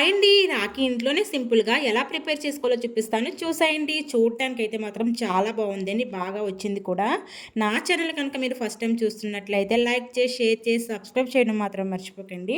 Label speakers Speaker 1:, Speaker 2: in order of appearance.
Speaker 1: Hi అండి. రాఖీ ఇంట్లోనే సింపుల్‌గా ఎలా ప్రిపేర్ చేసుకోవాలో చూపిస్తాను. చూసేయండి. చూడటానికైతే మాత్రం చాలా బాగుందండి. బాగా వచ్చింది కూడా. నా ఛానల్ కనుక మీరు ఫస్ట్ టైం చూస్తున్నట్లయితే లైక్ చేసి, షేర్ చేసి, సబ్స్క్రైబ్ చేయడం మాత్రం మర్చిపోకండి.